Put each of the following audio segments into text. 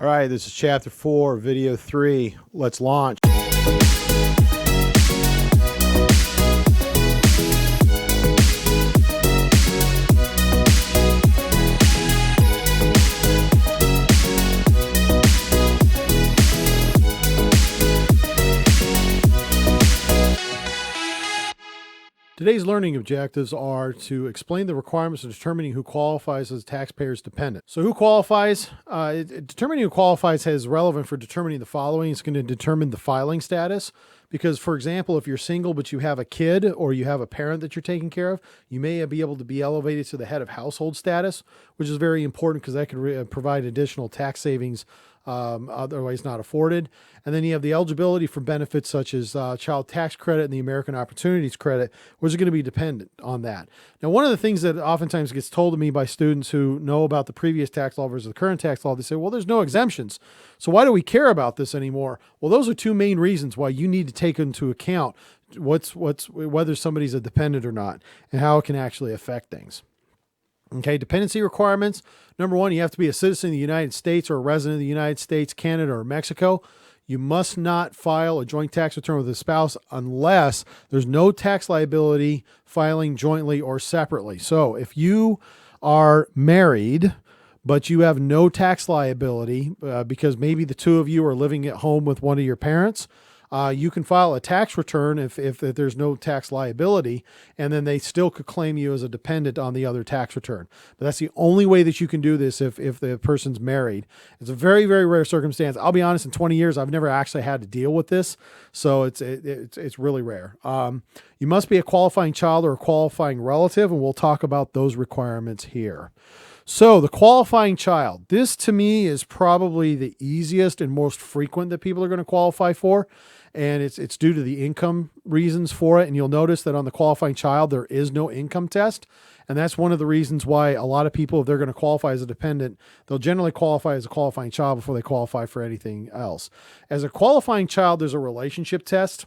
All right, this is chapter 4, video 3. Let's launch. Today's learning objectives are to explain the requirements of determining who qualifies as a taxpayer's dependent. So who qualifies? Determining who qualifies is relevant for determining the following. It's going to determine the filing status because, for example, if you're single but you have a kid or you have a parent that you're taking care of, you may be able to be elevated to the head of household status, which is very important because that could provide additional tax savings otherwise not afforded. And then you have the eligibility for benefits such as child tax credit and the American Opportunities Credit, which is going to be dependent on that. Now, one of the things that oftentimes gets told to me by students who know about the previous tax law versus the current tax law, they say, well, there's no exemptions. So why do we care about this anymore? Well, those are two main reasons why you need to take into account whether somebody's a dependent or not and how it can actually affect things. Okay, dependency requirements. Number one, you have to be a citizen of the United States or a resident of the United States, Canada, or Mexico. You must not file a joint tax return with a spouse unless there's no tax liability filing jointly or separately. So if you are married, but you have no tax liability because maybe the two of you are living at home with one of your parents, you can file a tax return if there's no tax liability, and then they still could claim you as a dependent on the other tax return. But that's the only way that you can do this if the person's married. It's a very, very rare circumstance. I'll be honest, in 20 years, I've never actually had to deal with this, so it's really rare. You must be a qualifying child or a qualifying relative, and we'll talk about those requirements here. So the qualifying child, this to me is probably the easiest and most frequent that people are going to qualify for. And it's due to the income reasons for it. And you'll notice that on the qualifying child, there is no income test. And that's one of the reasons why a lot of people, if they're going to qualify as a dependent, they'll generally qualify as a qualifying child before they qualify for anything else. As a qualifying child, there's a relationship test.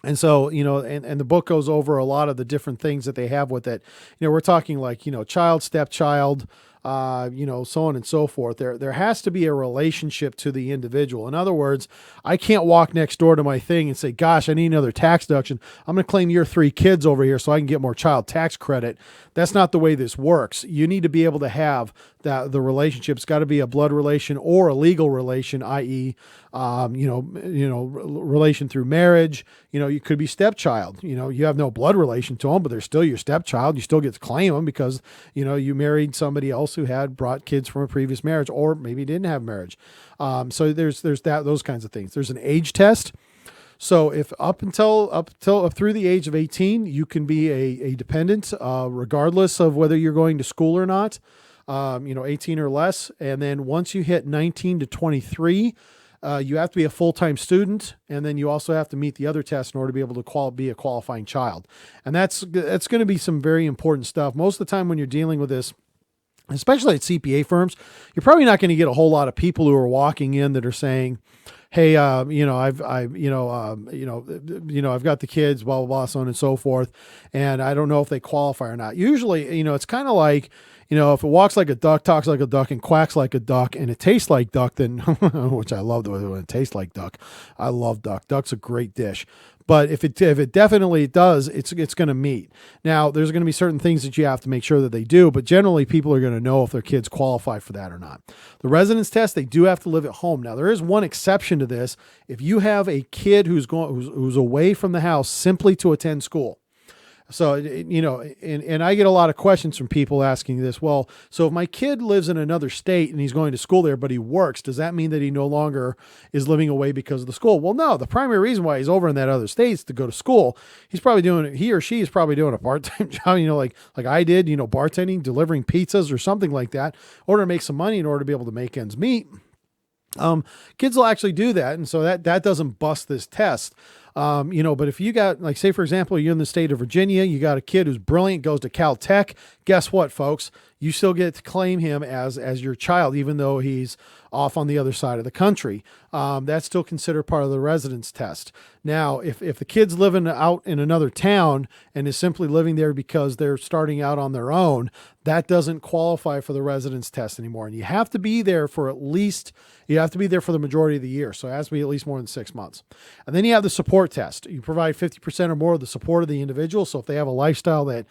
And so, and the book goes over a lot of the different things that they have with it. We're talking like, child, stepchild, so on and so forth. There has to be a relationship to the individual. In other words, I can't walk next door to my thing and say, gosh, I need another tax deduction. I'm going to claim your 3 kids over here so I can get more child tax credit. That's not the way this works. You need to be able to have that the relationship's got to be a blood relation or a legal relation, i.e., relation through marriage. You could be stepchild. You have no blood relation to them, but they're still your stepchild. You still get to claim them because, you married somebody else who had brought kids from a previous marriage, or maybe didn't have marriage. So there's those kinds of things. There's an age test. So if up through the age of 18, you can be a dependent, regardless of whether you're going to school or not, 18 or less. And then once you hit 19 to 23, you have to be a full-time student, and then you also have to meet the other tests in order to be able to be a qualifying child. And that's going to be some very important stuff. Most of the time when you're dealing with this, especially at CPA firms, you're probably not going to get a whole lot of people who are walking in that are saying, hey, I've got the kids, blah, blah, blah, so on and so forth. And I don't know if they qualify or not. Usually, it's kind of like, if it walks like a duck, talks like a duck, and quacks like a duck, and it tastes like duck, then, which I love when it tastes like duck. I love duck. Duck's a great dish. But if it definitely does, it's going to meet. Now, there's going to be certain things that you have to make sure that they do, but generally people are going to know if their kids qualify for that or not. The residence test, they do have to live at home. Now, there is one exception to this. If you have a kid who's away from the house simply to attend school. So, and I get a lot of questions from people asking this. Well, so if my kid lives in another state and he's going to school there, but he works, does that mean that he no longer is living away because of the school? Well, no, the primary reason why he's over in that other state is to go to school. He or she is probably doing a part-time job, like I did, bartending, delivering pizzas or something like that, in order to make some money in order to be able to make ends meet. Kids will actually do that. And so that doesn't bust this test. But if you got, like, say, for example, you're in the state of Virginia, you got a kid who's brilliant, goes to Caltech. Guess what, folks? You still get to claim him as your child, even though he's off on the other side of the country. That's still considered part of the residence test. Now, if the kid's living out in another town and is simply living there because they're starting out on their own, that doesn't qualify for the residence test anymore. And you have to be there for the majority of the year. So it has to be at least more than 6 months. And then you have the support test. You provide 50% or more of the support of the individual. So if they have a lifestyle that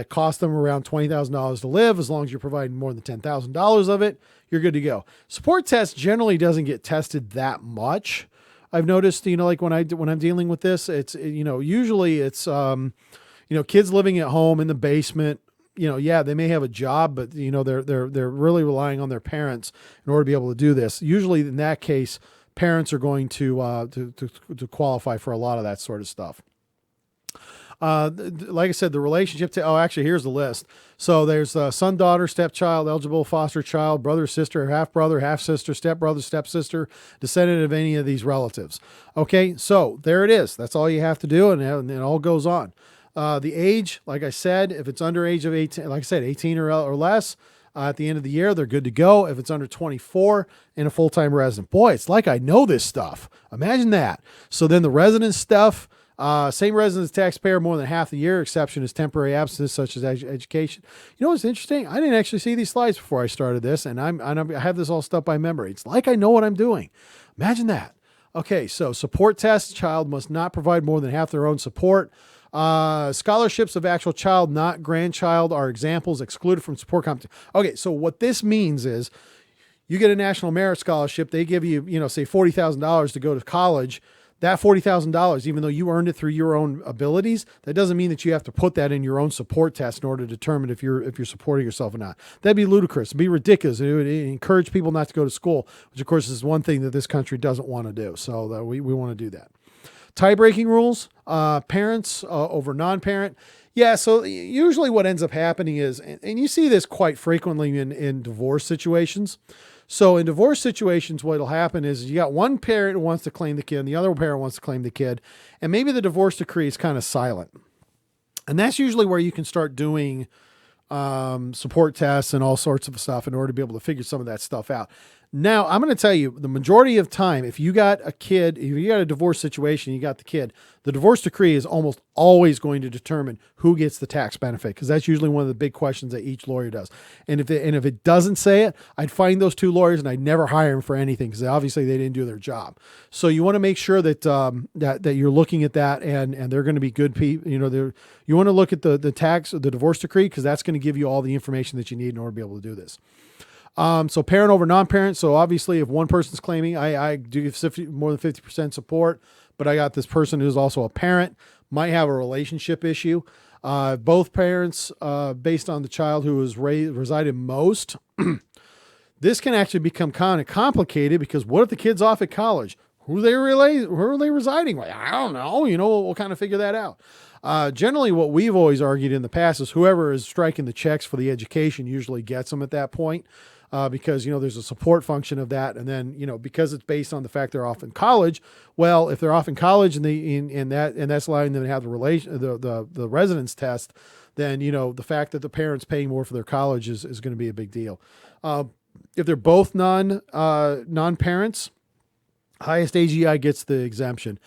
costs them around $20,000 to live, as long as you're providing more than $10,000 of it, you're good to go. Support test generally doesn't get tested that much. I've noticed, like when I'm dealing with this, usually it's, kids living at home in the basement. They may have a job, but they're really relying on their parents in order to be able to do this. Usually in that case, parents are going to qualify for a lot of that sort of stuff. Like I said, the relationship actually, here's the list. So there's son, daughter, stepchild, eligible foster child, brother, sister, half brother, half sister, stepbrother, stepsister, descendant of any of these relatives. Okay. So there it is. That's all you have to do. And it all goes on. The age, like I said, if it's under age of 18, like I said, 18 or less, at the end of the year, they're good to go. If it's under 24 and a full-time resident, boy, it's like I know this stuff. Imagine that. So then the residence stuff, same residence taxpayer more than half the year. Exception is temporary absences such as education. You know what's interesting? I didn't actually see these slides before I started this, and I have this all stuff by memory. It's like I know what I'm doing. Imagine that. Okay, so support test. Child must not provide more than half their own support. Scholarships of actual child, not grandchild, are examples excluded from support competition. Okay, so what this means is you get a National Merit Scholarship. They give you, say $40,000 to go to college. That $40,000, even though you earned it through your own abilities, that doesn't mean that you have to put that in your own support test in order to determine if you're supporting yourself or not. That'd be ludicrous. It'd be ridiculous. It would encourage people not to go to school, which of course is one thing that this country doesn't want to do. So we want to do that. Tie-breaking rules, parents over non-parent. Yeah, so usually what ends up happening is, and you see this quite frequently in divorce situations. So in divorce situations, what will happen is you got one parent who wants to claim the kid and the other parent wants to claim the kid, and maybe the divorce decree is kind of silent. And that's usually where you can start doing support tests and all sorts of stuff in order to be able to figure some of that stuff out. Now, I'm going to tell you, the majority of time, if you got a kid, if you got a divorce situation, you got the kid, the divorce decree is almost always going to determine who gets the tax benefit, because that's usually one of the big questions that each lawyer does. And if it doesn't say it, I'd find those two lawyers and I'd never hire them for anything, because obviously they didn't do their job. So you want to make sure that that you're looking at that, and they're going to be good people. You want to look at the divorce decree, because that's going to give you all the information that you need in order to be able to do this. So parent over non-parent. So obviously if one person's claiming, I do give more than 50% support, but I got this person who's also a parent, might have a relationship issue. Both parents, based on the child who is resided most, this can actually become kind of complicated, because what if the kid's off at college? Who are they residing with? I don't know. We'll kind of figure that out. Generally what we've always argued in the past is whoever is striking the checks for the education usually gets them at that point. Because, there's a support function of that. And then, because it's based on the fact they're off in college, well, if they're off in college and that's allowing them to have the residence test, then, the fact that the parent's paying more for their college is going to be a big deal. If they're both non-parents, highest AGI gets the exemption.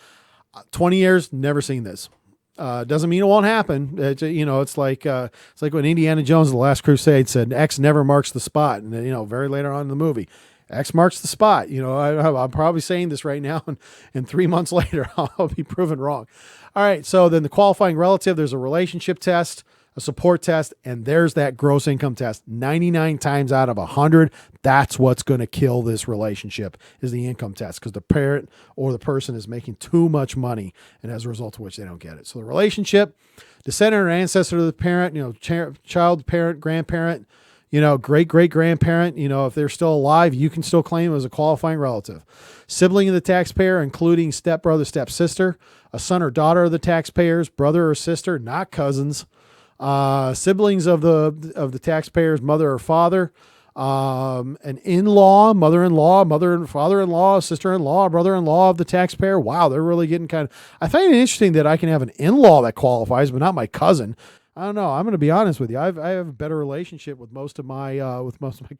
20 years, never seen this. Doesn't mean it won't happen. It's like when Indiana Jones, The Last Crusade, said X never marks the spot. And then, very later on in the movie, X marks the spot. I'm probably saying this right now, and 3 months later, I'll be proven wrong. All right. So then the qualifying relative, there's a relationship test, a support test, and there's that gross income test. 99 times out of 100, that's what's going to kill this relationship, is the income test, because the parent or the person is making too much money, and as a result of which they don't get it. So the relationship, descendant or ancestor to the parent, child, parent, grandparent, great-great-grandparent, if they're still alive, you can still claim as a qualifying relative. Sibling of the taxpayer, including stepbrother, stepsister, a son or daughter of the taxpayer's brother or sister, not cousins. Siblings of the taxpayer's mother or father, an in-law, mother-in-law, father-in-law, sister-in-law, brother-in-law of the taxpayer. Wow, they're really getting kind of, I find it interesting that I can have an in-law that qualifies, but not my cousin. I don't know. I'm going to be honest with you. I have a better relationship with most of my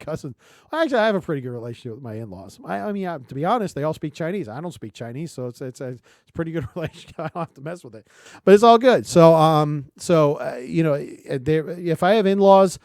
cousins. Well, actually, I have a pretty good relationship with my in-laws. I mean, to be honest, they all speak Chinese. I don't speak Chinese, so it's a pretty good relationship. I don't have to mess with it, but it's all good. So you know, if I have in-laws,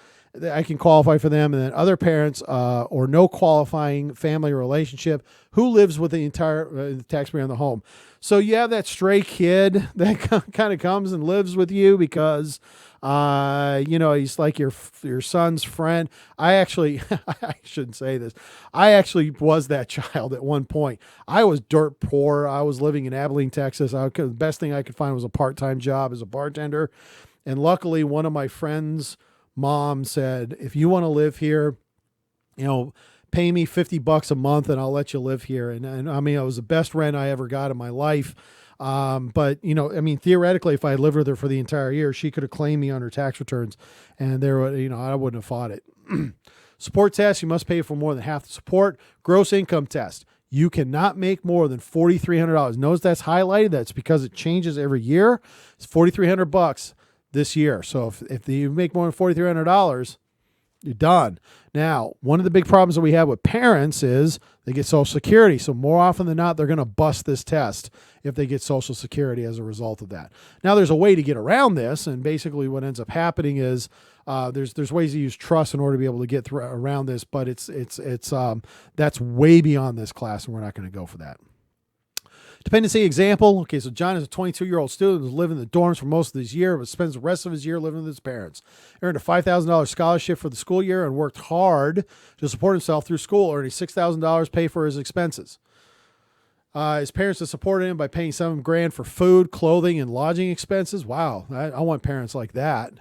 I can qualify for them, and then other parents or no qualifying family relationship who lives with the entire taxpayer in the home. So you have that stray kid that kind of comes and lives with you because you know, he's like your son's friend. I actually, I shouldn't say this. I actually was that child at one point. I was dirt poor. I was living in Abilene, Texas. The best thing I could find was a part-time job as a bartender, and luckily, one of my friends' mom said, if you want to live here, you know, pay me $50 a month and I'll let you live here. And I mean, it was the best rent I ever got in my life. But you know, I mean, theoretically, if I had lived with her for the entire year, she could have claimed me on her tax returns, and you know, I wouldn't have fought it. Support test, you must pay for more than half the support. Gross income test, you cannot make more than $4,300. Notice that's highlighted. That's because it changes every year. It's $4,300 this year. So if you make more than $4,300, you're done. Now, one of the big problems that we have with parents is they get Social Security. So more often than not, they're going to bust this test if they get Social Security as a result of that. Now, there's a way to get around this, and basically what ends up happening is there's ways to use trust in order to be able to get around this, but that's way beyond this class, and we're not going to go for that. Dependency example. Okay, so John is a 22-year-old student who's living in the dorms for most of this year, but spends the rest of his year living with his parents. Earned a $5,000 scholarship for the school year and worked hard to support himself through school, earning $6,000 pay for his expenses. His parents have supported him by paying $7,000 for food, clothing, and lodging expenses. Wow, I want parents like that.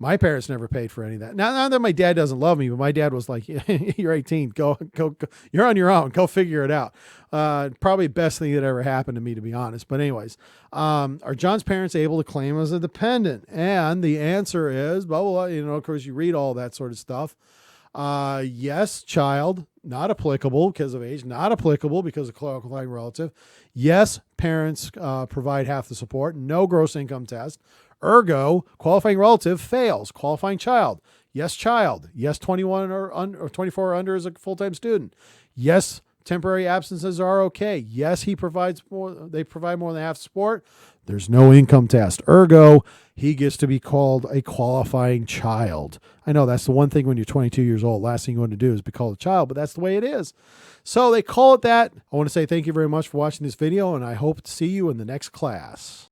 My parents never paid for any of that. Not that my dad doesn't love me, but my dad was like, you're 18, go, you're on your own, go figure it out. Probably best thing that ever happened to me, to be honest. But anyways, are John's parents able to claim him as a dependent? And the answer is, blah, blah, blah, you know, of course you read all that sort of stuff. Yes, child, not applicable because of age, not applicable because of qualifying relative. Yes, parents provide half the support, no gross income test. Ergo, qualifying relative fails. Qualifying child, yes, child. Yes, 21 or 24 or under is a full-time student. Yes, temporary absences are okay. Yes, they provide more than half support. There's no income test. Ergo, he gets to be called a qualifying child. I know that's the one thing when you're 22 years old, last thing you want to do is be called a child, but that's the way it is. So they call it that. I want to say thank you very much for watching this video, and I hope to see you in the next class.